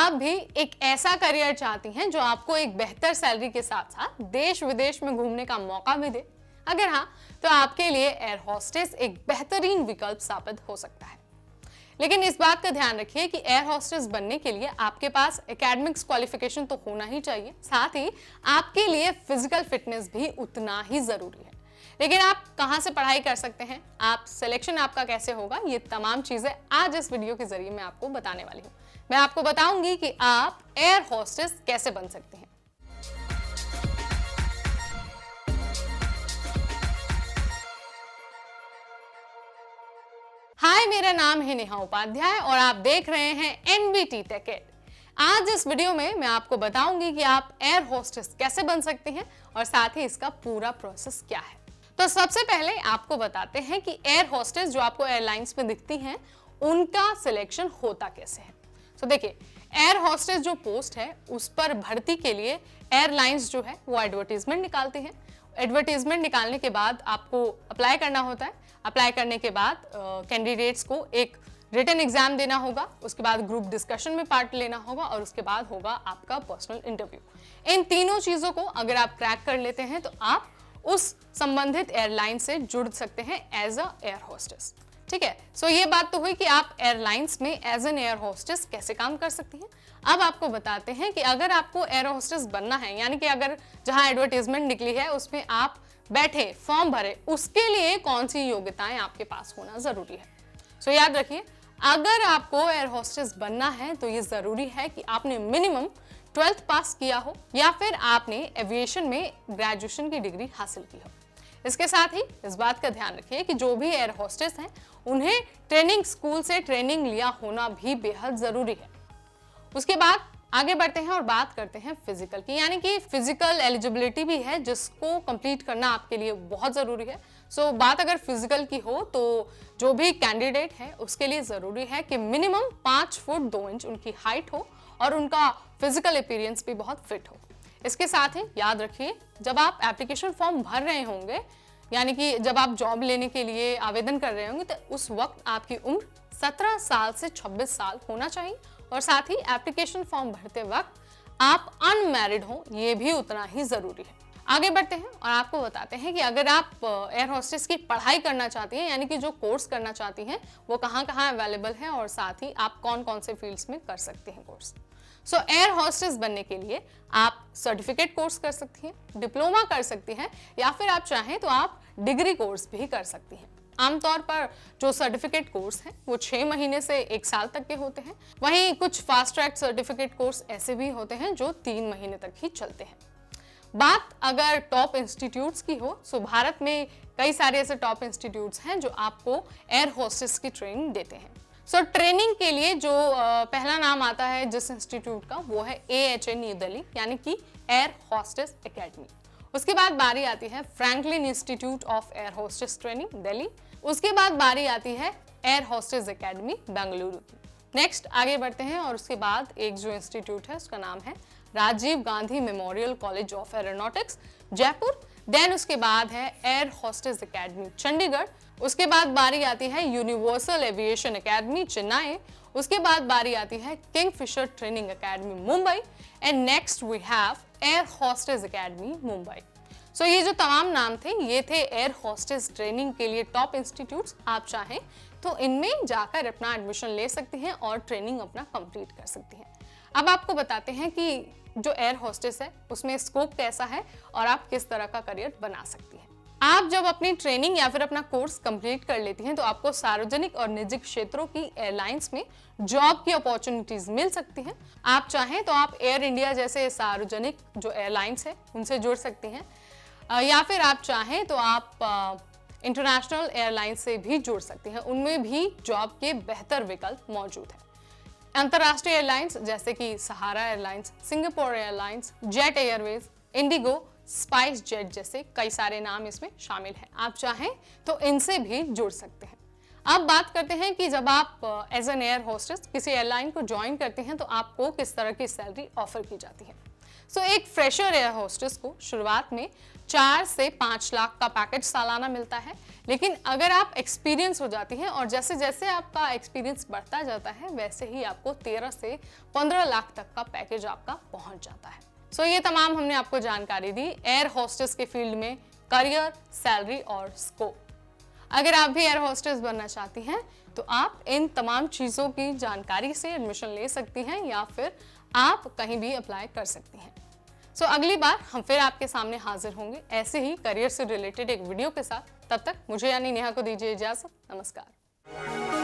आप भी एक ऐसा करियर चाहती हैं जो आपको एक बेहतर सैलरी के साथ साथ देश विदेश में घूमने का मौका भी दे? अगर हाँ, तो आपके लिए एयर होस्टेस एक बेहतरीन विकल्प साबित हो सकता है। लेकिन इस बात का ध्यान रखिए कि एयर होस्टेस बनने के लिए आपके पास एकेडमिक्स क्वालिफिकेशन तो होना ही चाहिए, साथ ही आपके लिए फिजिकल फिटनेस भी उतना ही जरूरी है। लेकिन आप कहां से पढ़ाई कर सकते हैं, आप सिलेक्शन आपका कैसे होगा, ये तमाम चीजें आज इस वीडियो के जरिए मैं आपको बताने वाली हूँ। मैं आपको बताऊंगी कि आप एयर होस्टेस कैसे बन सकते हैं। हाय, मेरा नाम है नेहा उपाध्याय और आप देख रहे हैं एनबीटी टेक एड। आज इस वीडियो में मैं आपको बताऊंगी कि आप एयर होस्टेस कैसे बन सकते हैं और साथ ही इसका पूरा प्रोसेस क्या है। तो सबसे पहले आपको बताते हैं कि एयर होस्टेस जो आपको एयरलाइंस में दिखती हैं, उनका सिलेक्शन होता कैसे है। तो देखिए, एयर होस्टेस जो पोस्ट है उस पर भर्ती के लिए एयरलाइंस जो है वो एडवर्टीजमेंट निकालती हैं। एडवर्टीजमेंट निकालने के बाद आपको अप्लाई करना होता है। अप्लाई करने के बाद कैंडिडेट्स को एक रिटन एग्जाम देना होगा, उसके बाद ग्रुप डिस्कशन में पार्ट लेना होगा और उसके बाद होगा आपका पर्सनल इंटरव्यू। इन तीनों चीजों को अगर आप क्रैक कर लेते हैं तो आप उस संबंधित एयरलाइन से जुड़ सकते हैं एज अ एयर होस्टेस। ठीक है, सो ये बात तो हुई कि आप एयरलाइंस में एज एन एयर होस्टेस कैसे काम कर सकती हैं। अब आपको बताते हैं कि अगर आपको एयर होस्टेस बनना है, यानी कि अगर जहां एडवर्टाइजमेंट निकली है उसमें आप बैठे, फॉर्म भरे, उसके लिए कौन सी योग्यताएं आपके पास होना जरूरी है। सो याद रखिए, अगर आपको एयर होस्टेस बनना है तो ये जरूरी है कि आपने मिनिमम 12th पास किया हो या फिर आपने एविएशन में ग्रेजुएशन की डिग्री हासिल की हो। इसके साथ ही इस बात का ध्यान रखिए कि जो भी एयर होस्टेस हैं उन्हें ट्रेनिंग स्कूल से ट्रेनिंग लिया होना भी बेहद जरूरी है। उसके बाद आगे बढ़ते हैं और बात करते हैं फिजिकल की, यानी कि फिजिकल एलिजिबिलिटी भी है जिसको कंप्लीट करना आपके लिए बहुत जरूरी है। सो बात अगर फिजिकल की हो तो जो भी कैंडिडेट है उसके लिए जरूरी है कि मिनिमम 5 फुट 2 इंच उनकी हाइट हो और उनका फिजिकल अपीयरेंस भी बहुत फिट हो। इसके साथ ही याद रखिए, जब आप एप्लीकेशन फॉर्म भर रहे होंगे, यानी कि जब आप जॉब लेने के लिए आवेदन कर रहे होंगे, तो उस वक्त आपकी उम्र 17 साल से 26 साल होना चाहिए और साथ ही एप्लीकेशन फॉर्म भरते वक्त आप अनमैरिड हो, ये भी उतना ही जरूरी है। आगे बढ़ते हैं और आपको बताते हैं कि अगर आप एयर होस्टेस की पढ़ाई करना चाहती हैं, यानी कि जो कोर्स करना चाहती हैं, वो कहाँ कहाँ अवेलेबल है और साथ ही आप कौन कौन से फील्ड्स में कर सकते हैं कोर्स। सो एयर होस्टेस बनने के लिए आप सर्टिफिकेट कोर्स कर सकती हैं, डिप्लोमा कर सकती हैं या फिर आप चाहें तो आप डिग्री कोर्स भी कर सकती हैं। आमतौर पर जो सर्टिफिकेट कोर्स हैं वो 6 महीने से 1 साल तक के होते हैं। वहीं कुछ फास्ट ट्रैक सर्टिफिकेट कोर्स ऐसे भी होते हैं जो 3 महीने तक ही चलते हैं। बात अगर टॉप इंस्टीट्यूट्स की हो, सो भारत में कई सारे ऐसे टॉप इंस्टीट्यूट्स हैं जो आपको एयर होस्टेस की ट्रेनिंग देते हैं। सो ट्रेनिंग के लिए जो पहला नाम आता है जिस इंस्टीट्यूट का, वो है AHA न्यू दिल्ली, यानी कि एयर होस्टेस एकेडमी। उसके बाद बारी आती है Franklin institute of air hostess training Delhi. उसके बाद बारी आती है एयर होस्टेस एकेडमी बेंगलुरु की। नेक्स्ट आगे बढ़ते हैं और उसके बाद एक जो इंस्टीट्यूट है उसका नाम है Rajiv Gandhi memorial college of aeronautics Jaipur. Then उसके बाद है एयर होस्टेस एकेडमी चंडीगढ़। उसके बाद बारी आती है यूनिवर्सल एविएशन एकेडमी चेन्नई। उसके बाद बारी आती है Kingfisher training academy Mumbai and next we have air hostess academy Mumbai. So ये जो तमाम नाम थे, ये थे एयर होस्टेस ट्रेनिंग के लिए टॉप इंस्टीट्यूट्स। आप चाहें तो इनमें जाकर अपना एडमिशन ले सकती हैं और ट्रेनिंग अपना कंप्लीट कर सकती हैं। अब आपको बताते हैं कि जो एयर होस्टेस है उसमें स्कोप कैसा है और आप किस तरह का करियर बना सकती हैं। आप जब अपनी ट्रेनिंग या फिर अपना कोर्स कंप्लीट कर लेती हैं तो आपको सार्वजनिक और निजी क्षेत्रों की एयरलाइंस में जॉब की अपॉर्चुनिटीज मिल सकती हैं। आप चाहें तो आप एयर इंडिया जैसे सार्वजनिक जो एयरलाइंस है उनसे जुड़ सकती हैं या फिर आप चाहें तो आप इंटरनेशनल एयरलाइंस से भी जुड़ सकती हैं, उनमें भी जॉब के बेहतर विकल्प मौजूद हैं। अंतर्राष्ट्रीय एयरलाइंस जैसे कि Sahara airlines, Singapore airlines, Jet Airways, IndiGo, Spice Jet जैसे कई सारे नाम इसमें शामिल हैं। आप चाहें तो इनसे भी जुड़ सकते हैं। अब बात करते हैं कि जब आप एज एन एयर होस्टेस किसी एयरलाइन को ज्वाइन करते हैं तो आपको किस तरह की सैलरी ऑफर की जाती है। सो एक फ्रेशर एयर होस्टेस को शुरुआत में 4 से 5 लाख का पैकेज सालाना मिलता है, लेकिन अगर आप एक्सपीरियंस हो जाती हैं और जैसे जैसे आपका एक्सपीरियंस बढ़ता जाता है वैसे ही आपको 13 से 15 लाख तक का पैकेज आपका पहुंच जाता है। सो ये तमाम हमने आपको जानकारी दी एयर होस्टेस के फील्ड में करियर, सैलरी और स्कोप। अगर आप भी एयर होस्टेस बनना चाहती हैं तो आप इन तमाम चीज़ों की जानकारी से एडमिशन ले सकती हैं या फिर आप कहीं भी अप्लाई कर सकती हैं। सो अगली बार हम फिर आपके सामने हाजिर होंगे ऐसे ही करियर से रिलेटेड एक वीडियो के साथ। तब तक मुझे यानी नेहा को दीजिए इजाज़त। नमस्कार।